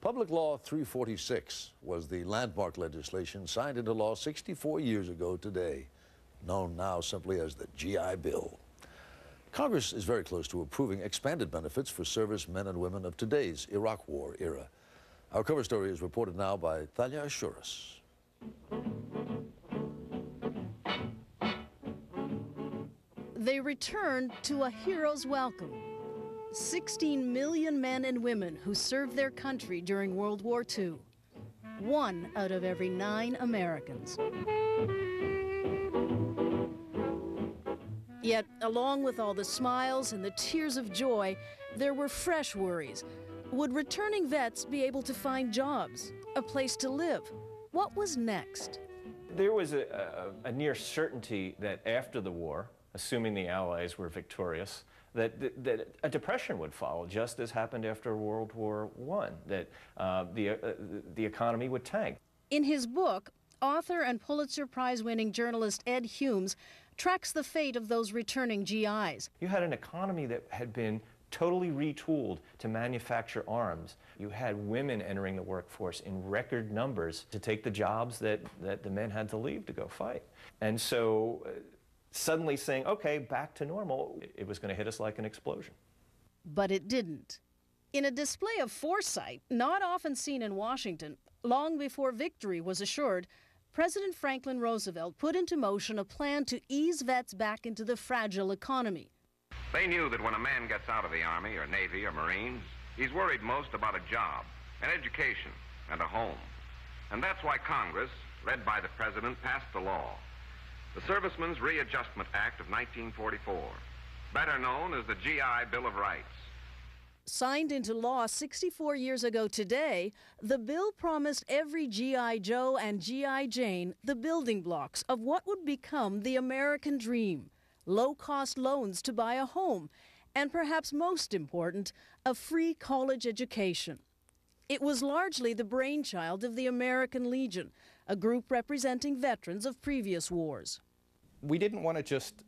Public Law 346 was the landmark legislation signed into law 64 years ago today, known now simply as the GI Bill. Congress is very close to approving expanded benefits for service men and women of today's Iraq War era. Our cover story is reported now by Thalia Ashuras. They returned to a hero's welcome. 16 million men and women who served their country during World War II. 1 out of every 9 Americans. Yet, along with all the smiles and the tears of joy, there were fresh worries. Would returning vets be able to find jobs, a place to live? What was next? There was a near certainty that after the war, assuming the Allies were victorious, that a depression would follow, just as happened after World War I, that the economy would tank. In his book, author and Pulitzer Prize-winning journalist Ed Humes tracks the fate of those returning GIs. You had an economy that had been totally retooled to manufacture arms. You had women entering the workforce in record numbers to take the jobs that the men had to leave to go fight. And so suddenly saying, okay, back to normal, it was going to hit us like an explosion. But it didn't. In a display of foresight, not often seen in Washington, long before victory was assured, President Franklin Roosevelt put into motion a plan to ease vets back into the fragile economy. They knew that when a man gets out of the Army or Navy or Marines, he's worried most about a job, an education, and a home. And that's why Congress, led by the President, passed the law. The Servicemen's Readjustment Act of 1944, better known as the GI Bill of Rights. Signed into law 64 years ago today, the bill promised every GI Joe and GI Jane the building blocks of what would become the American dream: low-cost loans to buy a home, and perhaps most important, a free college education. It was largely the brainchild of the American Legion, a group representing veterans of previous wars. We didn't want to just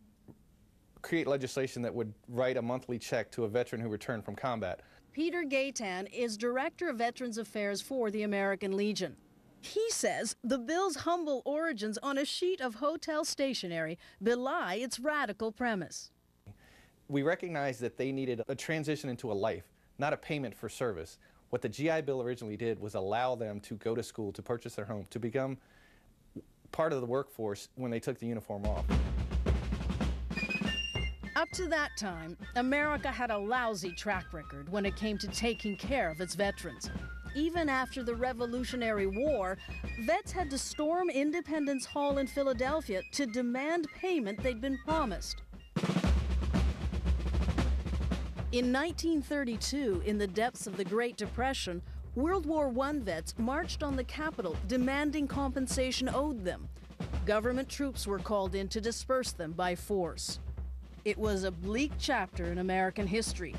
create legislation that would write a monthly check to a veteran who returned from combat. Peter Gaitan is Director of Veterans Affairs for the American Legion. He says the bill's humble origins on a sheet of hotel stationery belie its radical premise. We recognized that they needed a transition into a life, not a payment for service. What the GI Bill originally did was allow them to go to school, to purchase their home, to become part of the workforce when they took the uniform off. Up to that time, America had a lousy track record when it came to taking care of its veterans. Even after the Revolutionary War, vets had to storm Independence Hall in Philadelphia to demand payment they'd been promised. In 1932, in the depths of the Great Depression, World War I vets marched on the Capitol demanding compensation owed them. Government troops were called in to disperse them by force. It was a bleak chapter in American history,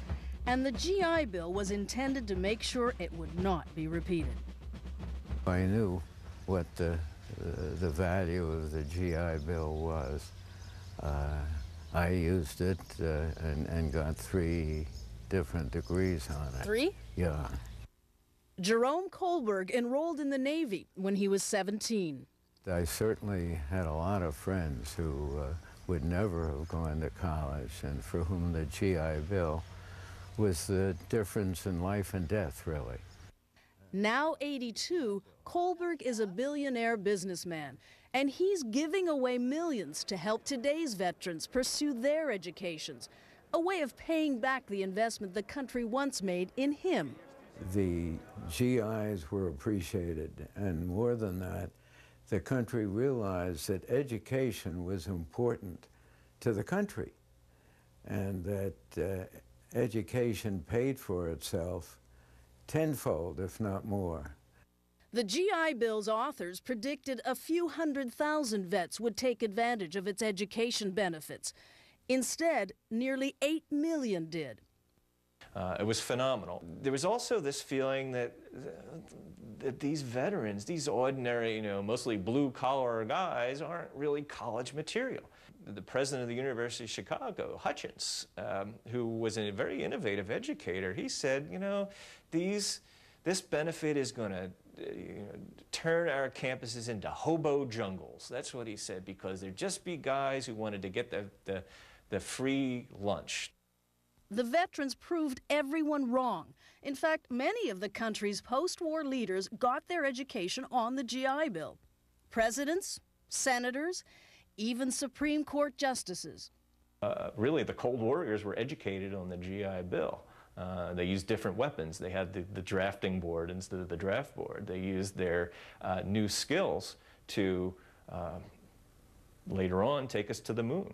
and the GI Bill was intended to make sure it would not be repeated. I knew what the value of the GI Bill was. I used it and got 3 different degrees on it. 3? Yeah. Jerome Kohlberg enrolled in the Navy when he was 17. I certainly had a lot of friends who would never have gone to college and for whom the GI Bill was the difference in life and death, really. Now 82, Kohlberg is a billionaire businessman, and he's giving away millions to help today's veterans pursue their educations, a way of paying back the investment the country once made in him. The GIs were appreciated, and more than that, the country realized that education was important to the country, and that education paid for itself tenfold, if not more. The GI Bill's authors predicted a few 100,000 vets would take advantage of its education benefits. Instead, nearly 8 million did. It was phenomenal. There was also this feeling that these veterans, these ordinary, mostly blue-collar guys, aren't really college material. The president of the University of Chicago, Hutchins, who was a very innovative educator, he said, these This benefit is going to turn our campuses into hobo jungles. That's what he said, because there'd just be guys who wanted to get the free lunch. The veterans proved everyone wrong. In fact, many of the country's post-war leaders got their education on the GI Bill. Presidents, senators, even Supreme Court justices. Really, the Cold Warriors were educated on the GI Bill. They used different weapons. They had the drafting board instead of the draft board. They used their new skills to later on take us to the moon.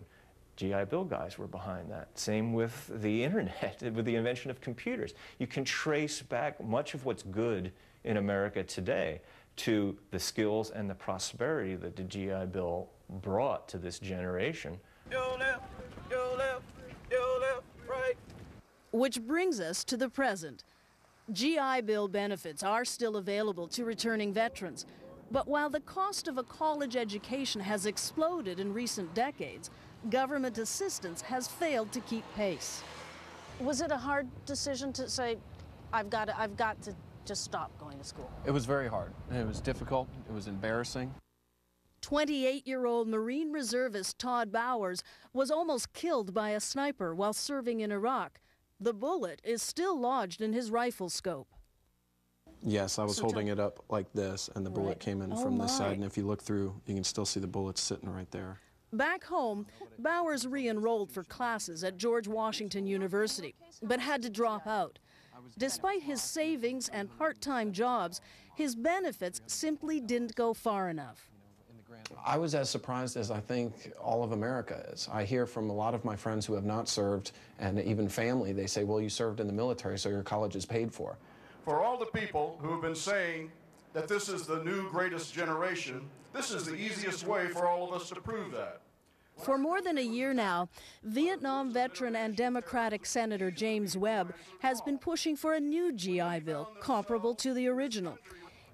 GI Bill guys were behind that. Same with the internet, with the invention of computers. You can trace back much of what's good in America today to the skills and the prosperity that the GI Bill brought to this generation. Yo left, right. Which brings us to the present. GI Bill benefits are still available to returning veterans. But while the cost of a college education has exploded in recent decades, government assistance has failed to keep pace. Was it a hard decision to say, I've got to just stop going to school? It was very hard. It was difficult. It was embarrassing. 28-year-old Marine reservist Todd Bowers was almost killed by a sniper while serving in Iraq. The bullet is still lodged in his rifle scope. Yes, I was holding it up like this, and the bullet came in from this side, and if you look through, you can still see the bullets sitting right there. Back home, Bowers re-enrolled for classes at George Washington University, but had to drop out. Despite his savings and part-time jobs, his benefits simply didn't go far enough. I was as surprised as I think all of America is. I hear from a lot of my friends who have not served, and even family, they say, well, you served in the military, so your college is paid for. For all the people who have been saying that this is the new greatest generation, this is the easiest way for all of us to prove that. For more than a year now, Vietnam veteran and Democratic Senator James Webb has been pushing for a new GI Bill comparable to the original.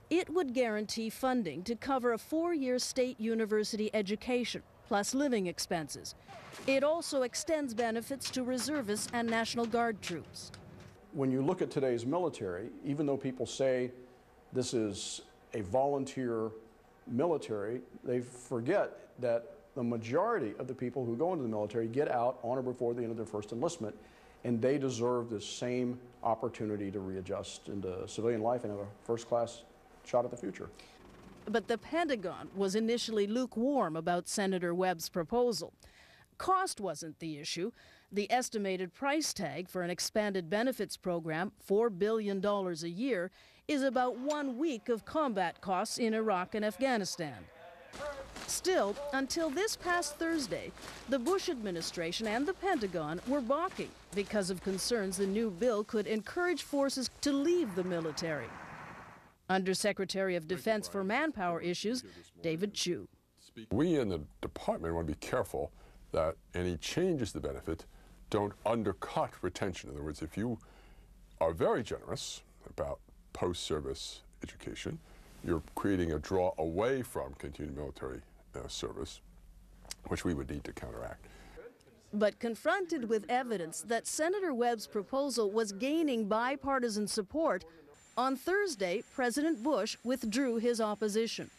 It would guarantee funding to cover a 4-year state university education, plus living expenses. It also extends benefits to reservists and National Guard troops. When you look at today's military, even though people say this is a volunteer military, they forget that the majority of the people who go into the military get out on or before the end of their first enlistment, and they deserve the same opportunity to readjust into civilian life and have a first-class shot at the future. But the Pentagon was initially lukewarm about Senator Webb's proposal. Cost wasn't the issue. The estimated price tag for an expanded benefits program, $4 billion a year, is about 1 week of combat costs in Iraq and Afghanistan. Still, until this past Thursday, the Bush administration and the Pentagon were balking because of concerns the new bill could encourage forces to leave the military. Undersecretary of Defense for Manpower Issues, David Chu. We in the department want to be careful that any changes to the benefit don't undercut retention. In other words, if you are very generous about post-service education, you're creating a draw away from continued military service, which we would need to counteract. But confronted with evidence that Senator Webb's proposal was gaining bipartisan support, on Thursday, President Bush withdrew his opposition.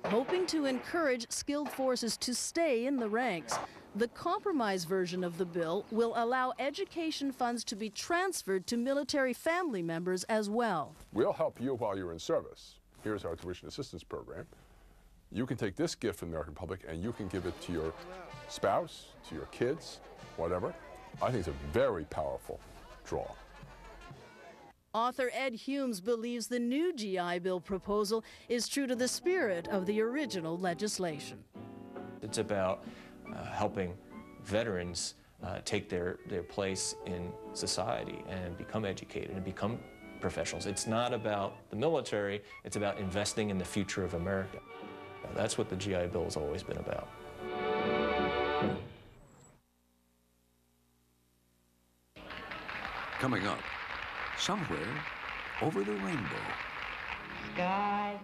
Hoping to encourage skilled forces to stay in the ranks, the compromise version of the bill will allow education funds to be transferred to military family members as well. We'll help you while you're in service. Here's our tuition assistance program. You can take this gift from the American public and you can give it to your spouse, to your kids, whatever. I think it's a very powerful draw. Author Ed Humes believes the new GI Bill proposal is true to the spirit of the original legislation. It's about helping veterans take their place in society and become educated and become professionals. It's not about the military, it's about investing in the future of America. That's what the GI Bill has always been about. Coming up, somewhere over the rainbow. Skies